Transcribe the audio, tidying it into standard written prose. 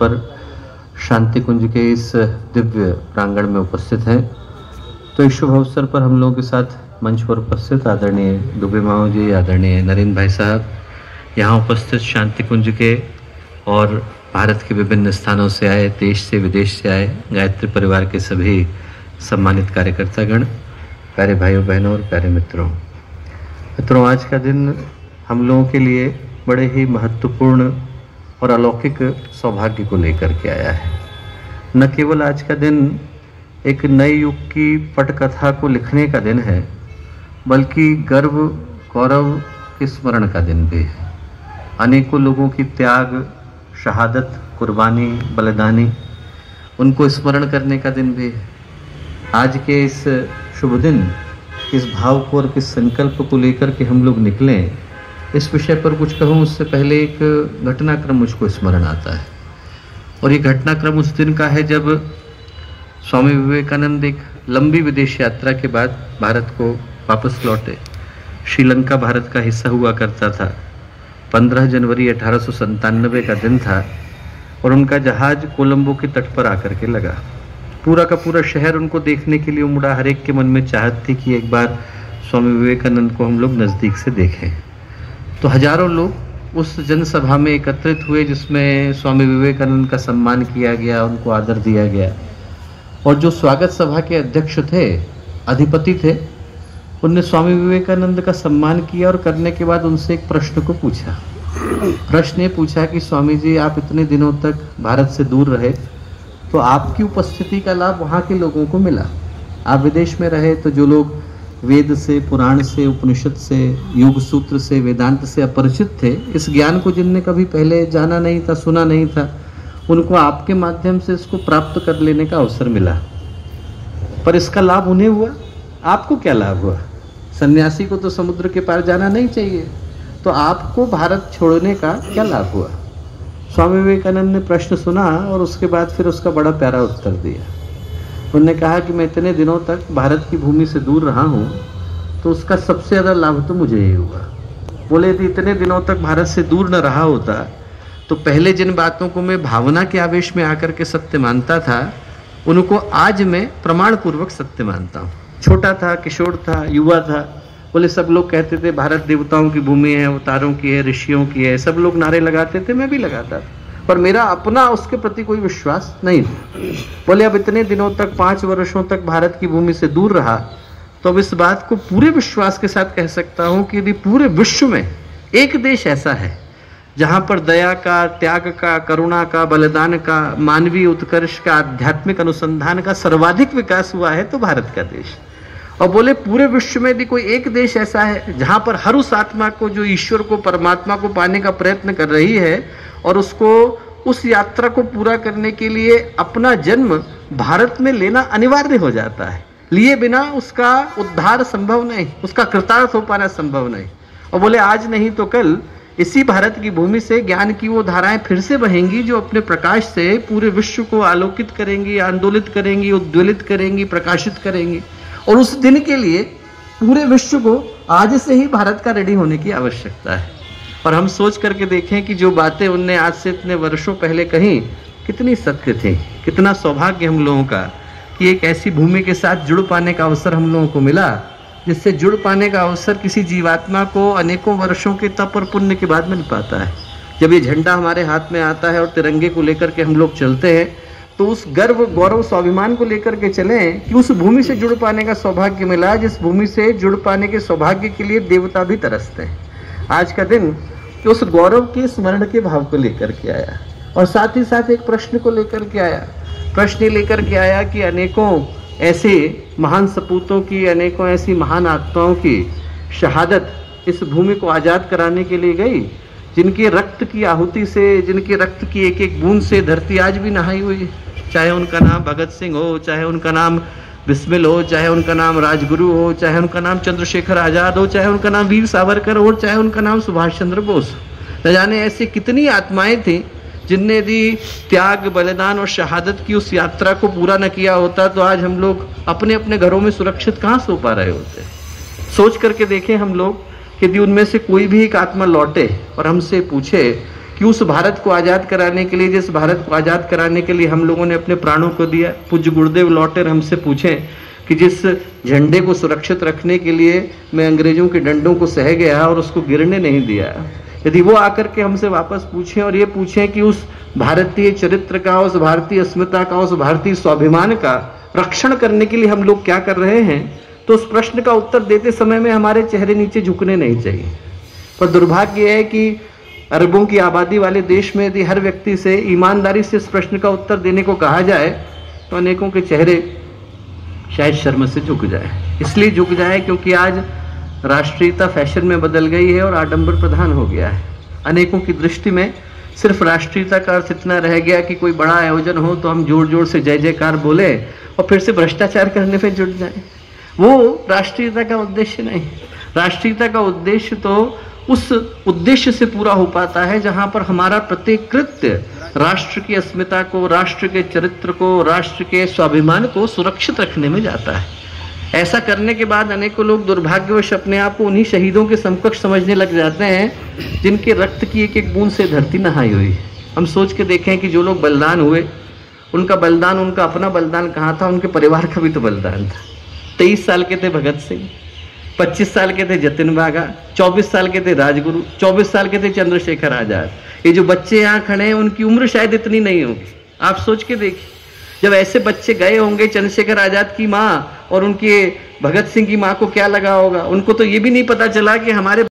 पर शांति कुंज के इस दिव्य प्रांगण में उपस्थित हैं। तो इस शुभ अवसर पर हम लोगों के साथ मंच पर उपस्थित आदरणीय दुबे माओ जी, आदरणीय नरेंद्र भाई साहब, यहाँ उपस्थित शांति कुंज के और भारत के विभिन्न स्थानों से आए, देश से विदेश से आए गायत्री परिवार के सभी सम्मानित कार्यकर्तागण, प्यारे भाइयों बहनों और प्यारे मित्रों, आज का दिन हम लोगों के लिए बड़े ही महत्वपूर्ण और अलौकिक सौभाग्य को लेकर के आया है। न केवल आज का दिन एक नए युग की पटकथा को लिखने का दिन है, बल्कि गर्व गौरव के स्मरण का दिन भी है। अनेकों लोगों की त्याग, शहादत, कुर्बानी, बलिदानी, उनको स्मरण करने का दिन भी है। आज के इस शुभ दिन किस भाव को और किस संकल्प को लेकर के हम लोग निकलें, इस विषय पर कुछ कहूँ उससे पहले एक घटनाक्रम मुझको स्मरण आता है। और ये घटनाक्रम उस दिन का है जब स्वामी विवेकानंद एक लंबी विदेश यात्रा के बाद भारत को वापस लौटे। श्रीलंका भारत का हिस्सा हुआ करता था। 15 जनवरी 1897 का दिन था और उनका जहाज कोलंबो के तट पर आकर के लगा। पूरा का पूरा शहर उनको देखने के लिए उमड़ा। हर एक के मन में चाहत थी कि एक बार स्वामी विवेकानंद को हम लोग नज़दीक से देखें। तो हजारों लोग उस जनसभा में एकत्रित हुए जिसमें स्वामी विवेकानंद का सम्मान किया गया, उनको आदर दिया गया। और जो स्वागत सभा के अध्यक्ष थे, अधिपति थे, उनने स्वामी विवेकानंद का सम्मान किया और करने के बाद उनसे एक प्रश्न को पूछा। प्रश्न ये पूछा कि स्वामी जी, आप इतने दिनों तक भारत से दूर रहे, तो आपकी उपस्थिति का लाभ वहाँ के लोगों को मिला। आप विदेश में रहे तो जो लोग वेद से, पुराण से, उपनिषद से, योग सूत्र से, वेदांत से अपरिचित थे, इस ज्ञान को जिनने कभी पहले जाना नहीं था, सुना नहीं था, उनको आपके माध्यम से इसको प्राप्त कर लेने का अवसर मिला। पर इसका लाभ उन्हें हुआ, आपको क्या लाभ हुआ? सन्यासी को तो समुद्र के पार जाना नहीं चाहिए, तो आपको भारत छोड़ने का क्या लाभ हुआ? स्वामी विवेकानंद ने प्रश्न सुना और उसके बाद फिर उसका बड़ा प्यारा उत्तर दिया। उन्होंने कहा कि मैं इतने दिनों तक भारत की भूमि से दूर रहा हूँ, तो उसका सबसे ज़्यादा लाभ तो मुझे ही हुआ। बोले यदि इतने दिनों तक भारत से दूर न रहा होता तो पहले जिन बातों को मैं भावना के आवेश में आकर के सत्य मानता था, उनको आज मैं प्रमाण पूर्वक सत्य मानता हूँ। छोटा था, किशोर था, युवा था, बोले सब लोग कहते थे भारत देवताओं की भूमि है, अवतारों की है, ऋषियों की है, सब लोग नारे लगाते थे, मैं भी लगाता था, पर मेरा अपना उसके प्रति कोई विश्वास नहीं था। बोले अब इतने दिनों तक, 5 वर्षों तक भारत की भूमि से दूर रहा, तो अब इस बात को पूरे विश्वास के साथ कह सकता हूं कि यदि पूरे विश्व में एक देश ऐसा है जहां पर दया का, त्याग का, करुणा का, बलिदान का, मानवीय उत्कर्ष का, आध्यात्मिक अनुसंधान का सर्वाधिक विकास हुआ है, तो भारत का देश। और बोले पूरे विश्व में यदि कोई एक देश ऐसा है जहां पर हर उस आत्मा को जो ईश्वर को, परमात्मा को पाने का प्रयत्न कर रही है और उसको उस यात्रा को पूरा करने के लिए अपना जन्म भारत में लेना अनिवार्य हो जाता है, लिए बिना उसका उद्धार संभव नहीं, उसका कृतार्थ हो पाना संभव नहीं। और बोले आज नहीं तो कल इसी भारत की भूमि से ज्ञान की वो धाराएं फिर से बहेंगी जो अपने प्रकाश से पूरे विश्व को आलोकित करेंगी, आंदोलित करेंगी, उद्वेलित करेंगी, प्रकाशित करेंगी। और उस दिन के लिए पूरे विश्व को आज से ही भारत का रेडी होने की आवश्यकता है। और हम सोच करके देखें कि जो बातें उनने आज से इतने वर्षों पहले कही कितनी सत्य थी। कितना सौभाग्य हम लोगों का कि एक ऐसी भूमि के साथ जुड़ पाने का अवसर हम लोगों को मिला, जिससे जुड़ पाने का अवसर किसी जीवात्मा को अनेकों वर्षों के तप और पुण्य के बाद मिल पाता है। जब ये झंडा हमारे हाथ में आता है और तिरंगे को लेकर के हम लोग चलते हैं, तो उस गर्व, गौरव, स्वाभिमान को लेकर के चलें कि उस भूमि से जुड़ पाने का सौभाग्य मिला, जिस भूमि से जुड़ पाने के सौभाग्य के लिए देवता भी तरसते हैं। आज का दिन उस गौरव के स्मरण के भाव को लेकर के आया और साथ ही साथ एक प्रश्न को लेकर के आया। प्रश्न लेकर के आया कि अनेकों ऐसे महान सपूतों की, अनेकों ऐसी महान आत्माओं की शहादत इस भूमि को आज़ाद कराने के लिए गई, जिनके रक्त की आहुति से, जिनके रक्त की एक एक बूंद से धरती आज भी नहाई हुई है। चाहे उनका नाम भगत सिंह हो, चाहे उनका नाम बिस्मिल हो, चाहे उनका नाम राजगुरु हो, चाहे उनका नाम चंद्रशेखर आजाद हो, चाहे उनका नाम वीर सावरकर हो, चाहे उनका नाम सुभाष चंद्र बोस। न जाने ऐसी कितनी आत्माएं थी जिनने यदि त्याग, बलिदान और शहादत की उस यात्रा को पूरा न किया होता तो आज हम लोग अपने अपने घरों में सुरक्षित कहाँ सो पा रहे होते। सोच करके देखें हम लोग, यदि उनमें से कोई भी एक आत्मा लौटे और हमसे पूछे कि उस भारत को आज़ाद कराने के लिए, जिस भारत को आज़ाद कराने के लिए हम लोगों ने अपने प्राणों को दिया। पूज्य गुरुदेव लौटे और हमसे पूछें कि जिस झंडे को सुरक्षित रखने के लिए मैं अंग्रेजों के डंडों को सह गया और उसको गिरने नहीं दिया, यदि वो आकर के हमसे वापस पूछें और ये पूछें कि उस भारतीय चरित्र का, उस भारतीय अस्मिता का, उस भारतीय स्वाभिमान का रक्षण करने के लिए हम लोग क्या कर रहे हैं, तो उस प्रश्न का उत्तर देते समय में हमारे चेहरे नीचे झुकने नहीं चाहिए। पर दुर्भाग्य है कि अरबों की आबादी वाले देश में यदि हर व्यक्ति से ईमानदारी से इस प्रश्न का उत्तर देने को कहा जाए तो अनेकों के चेहरे शायद शर्म से झुक जाए। इसलिए झुक जाए क्योंकि आज राष्ट्रीयता फैशन में बदल गई है और आडंबर प्रधान हो गया है। अनेकों की दृष्टि में सिर्फ राष्ट्रीयता का अर्थ इतना रह गया कि कोई बड़ा आयोजन हो तो हम जोर जोर से जय जयकार बोले और फिर से भ्रष्टाचार करने में जुट जाए। वो राष्ट्रीयता का उद्देश्य नहीं। राष्ट्रीयता का उद्देश्य तो उस उद्देश्य से पूरा हो पाता है जहां पर हमारा प्रत्येक कृत्य राष्ट्र की अस्मिता को, राष्ट्र के चरित्र को, राष्ट्र के स्वाभिमान को सुरक्षित रखने में जाता है। ऐसा करने के बाद अनेकों लोग दुर्भाग्यवश अपने आप को उन्हीं शहीदों के समकक्ष समझने लग जाते हैं जिनके रक्त की एक एक बूंद से धरती नहाई हुई। हम सोच के देखें कि जो लोग बलिदान हुए, उनका बलिदान, उनका अपना बलिदान कहाँ था? उनके परिवार का भी तो बलिदान था। 23 साल के थे भगत सिंह, 25 साल के थे जतिन वाघा, 24 साल के थे राजगुरु, 24 साल के थे चंद्रशेखर आजाद। ये जो बच्चे यहाँ खड़े हैं उनकी उम्र शायद इतनी नहीं होगी। आप सोच के देखिए, जब ऐसे बच्चे गए होंगे, चंद्रशेखर आजाद की माँ और उनके भगत सिंह की माँ को क्या लगा होगा? उनको तो ये भी नहीं पता चला कि हमारे